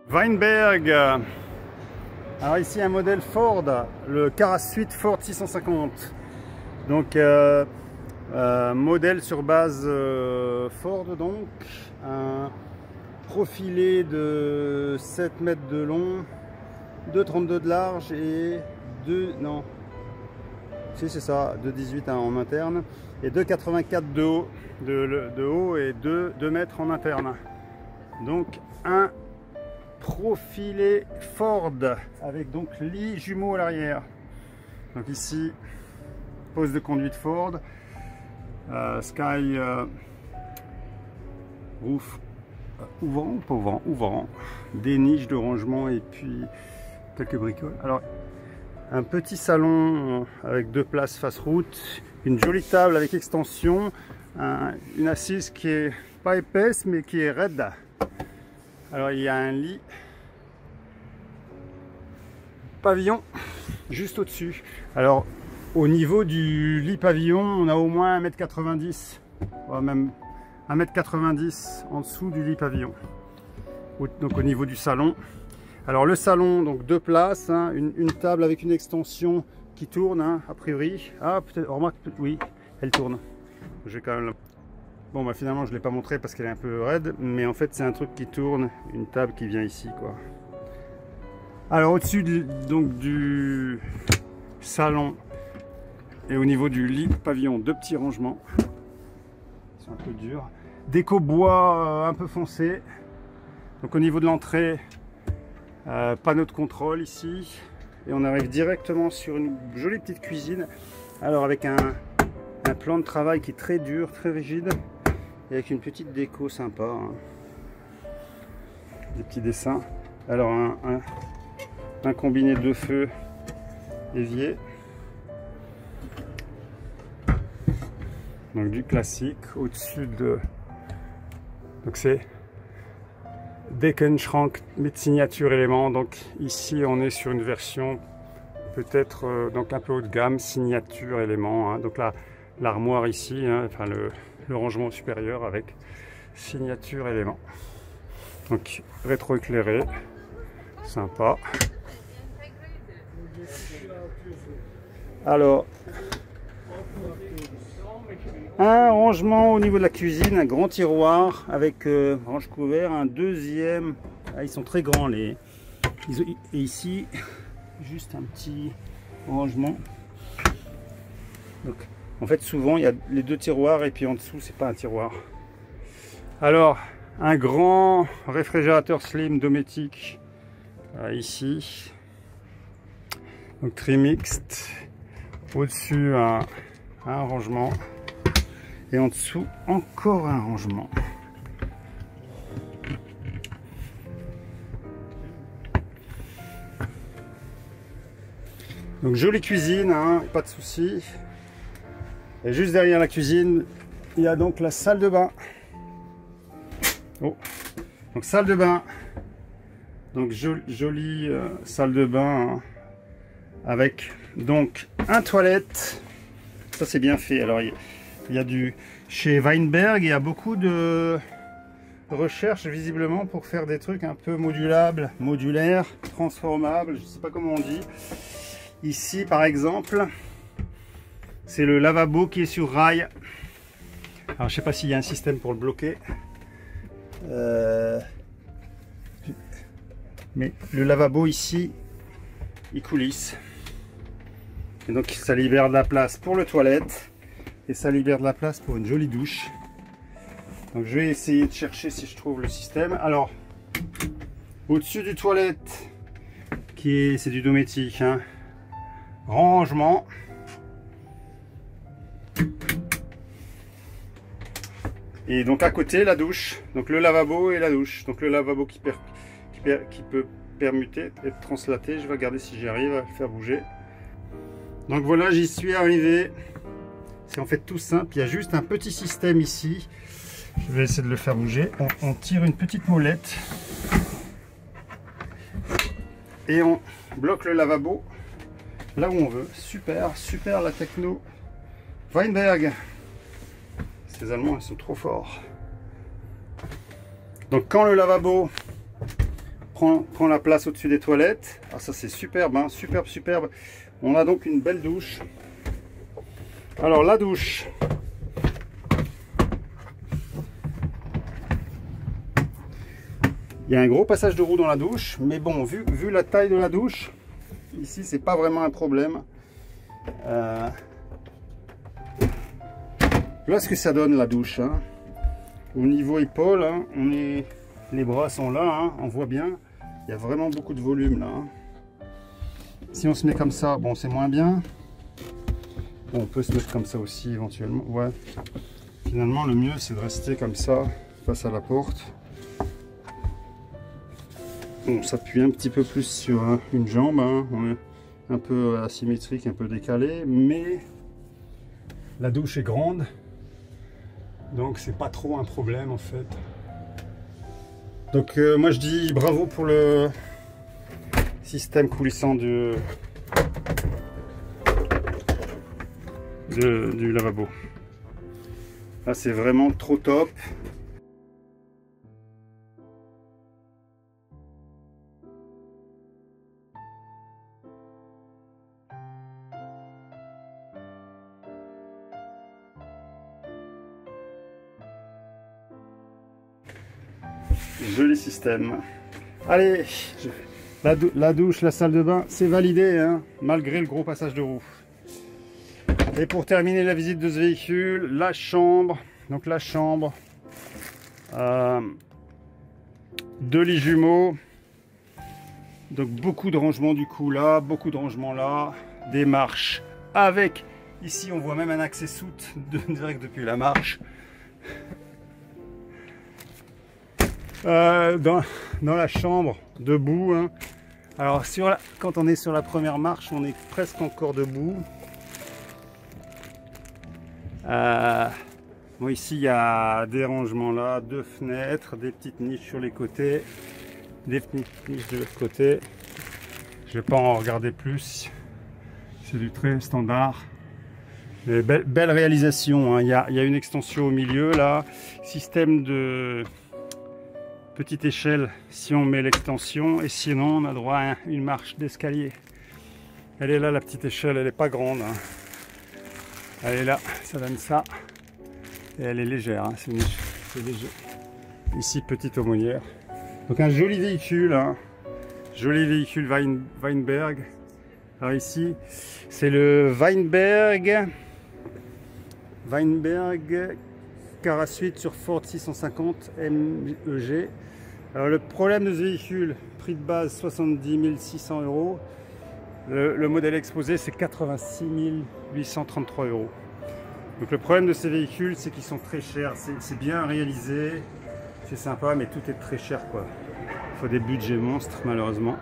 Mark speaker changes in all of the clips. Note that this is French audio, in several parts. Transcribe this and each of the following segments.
Speaker 1: Weinberg. Alors ici un modèle Ford, le Cara-Suite Ford 650. Donc modèle sur base Ford, donc un profilé de 7 mètres de long, 2,32 de large et 2,18 en interne et 2,84 de haut et 2 mètres en interne. Donc un profilé Ford avec donc lit jumeau à l'arrière. Donc ici pose de conduite Ford, Sky roof ouvrant, des niches de rangement et puis quelques bricoles. Alors un petit salon avec 2 places face route, une jolie table avec extension, une assise qui est pas épaisse mais qui est raide. Alors il y a un lit pavillon juste au-dessus. Alors au niveau du lit pavillon, on a au moins 1,90 m, même 1,90 m en dessous du lit pavillon. Donc au niveau du salon. Alors le salon, donc 2 places, hein, une table avec une extension qui tourne, hein, a priori. Ah peut-être, remarque, oui, elle tourne. Je vais quand même. Bon bah finalement je ne l'ai pas montré parce qu'elle est un peu raide, mais en fait c'est un truc qui tourne, une table qui vient ici quoi. Alors au-dessus donc du salon et au niveau du lit pavillon, 2 petits rangements. Ils sont un peu durs. Déco bois un peu foncé. Donc au niveau de l'entrée, panneau de contrôle ici. Et on arrive directement sur une jolie petite cuisine. Alors avec un plan de travail qui est très dur, très rigide. Et avec une petite déco sympa, hein. Des petits dessins. Alors un combiné de feu évier. Donc du classique au-dessus de. Donc c'est Deckenschrank mit signature élément. Donc ici on est sur une version peut-être donc un peu haut de gamme, signature élément, hein. Donc là l'armoire ici, hein, enfin le rangement supérieur avec signature élément. Donc rétroéclairé, sympa. Alors un rangement au niveau de la cuisine, un grand tiroir avec range couvert, un deuxième. Ah, ils sont très grands et ici juste un petit rangement. Donc en fait souvent il y a les 2 tiroirs et puis en dessous c'est pas un tiroir. Alors un grand réfrigérateur slim Dometic ici, donc tri mixte, au-dessus un rangement et en dessous encore un rangement. Donc jolie cuisine, hein, pas de souci. Et juste derrière la cuisine, il y a donc la salle de bain. Oh. Donc salle de bain. Donc jolie salle de bain, hein, avec donc un toilette. Ça c'est bien fait. Alors il y a chez Weinberg, il y a beaucoup de recherches visiblement pour faire des trucs un peu modulaires, transformables. Je sais pas comment on dit. Ici par exemple, c'est le lavabo qui est sur rail. Alors je sais pas s'il y a un système pour le bloquer. Mais le lavabo ici, il coulisse. Et donc ça libère de la place pour le toilette. Et ça libère de la place pour une jolie douche. Donc je vais essayer de chercher si je trouve le système. Alors, au-dessus du toilette, c'est du Dometic, hein, rangement. Et donc à côté la douche, donc le lavabo et la douche. Donc le lavabo qui peut permuter, être translaté. Je vais regarder si j'y arrive à le faire bouger. Donc voilà, j'y suis arrivé. C'est en fait tout simple. Il y a juste un petit système ici. Je vais essayer de le faire bouger. On tire une petite molette et on bloque le lavabo là où on veut. Super, super la techno Weinberg. Ces Allemands, ils sont trop forts. Donc quand le lavabo prend la place au-dessus des toilettes. Ah, ça c'est superbe, hein, superbe, superbe. On a donc une belle douche. Alors la douche. Il y a un gros passage de roue dans la douche, mais bon, vu la taille de la douche, ici c'est pas vraiment un problème. Voilà ce que ça donne la douche, hein. Au niveau épaule, hein, les bras sont là, hein, on voit bien. Il y a vraiment beaucoup de volume là, hein. Si on se met comme ça, bon c'est moins bien. Bon, on peut se mettre comme ça aussi éventuellement. Ouais. Finalement le mieux c'est de rester comme ça face à la porte. On s'appuie un petit peu plus sur une jambe, hein. On est un peu asymétrique, un peu décalé, mais la douche est grande, donc c'est pas trop un problème en fait. Donc moi je dis bravo pour le système coulissant du lavabo. Là c'est vraiment trop top. Joli système. Allez, la douche, la salle de bain, c'est validé, hein, malgré le gros passage de roue. Et pour terminer la visite de ce véhicule, la chambre. Donc la chambre, 2 lits jumeaux. Donc beaucoup de rangements du coup là, beaucoup de rangements là, des marches avec, ici on voit même un accès soute direct depuis la marche. Dans la chambre, debout, hein. Alors quand on est sur la première marche, on est presque encore debout. Bon, ici il y a des rangements là, 2 fenêtres, des petites niches sur les côtés, des petites niches de l'autre côté. Je vais pas en regarder plus, c'est du très standard. Belle réalisation, hein. Il y a une extension au milieu là, système de petite échelle si on met l'extension, et sinon on a droit à une marche d'escalier. Elle est là la petite échelle, elle est pas grande, hein. Elle est là, ça donne ça, et elle est légère, hein. C'est léger. Ici petite aumônière. Donc un joli véhicule, hein. Joli véhicule Weinberg. Alors ici c'est le Weinberg Carasuite sur Ford 650 MEG. Alors le problème de ce véhicule, prix de base 70 600 €. Le modèle exposé c'est 86 833 €. Donc le problème de ces véhicules c'est qu'ils sont très chers. C'est bien réalisé, c'est sympa, mais tout est très cher quoi. Il faut des budgets monstres malheureusement.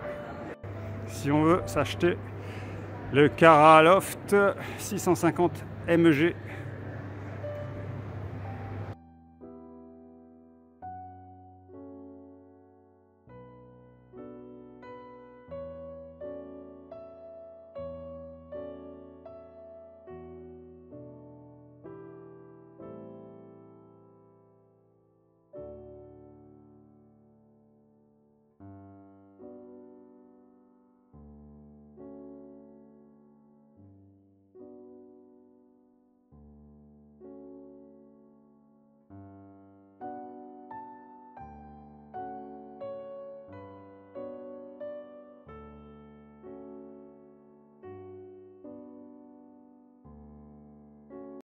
Speaker 1: Si on veut s'acheter le Caraloft 650 MEG.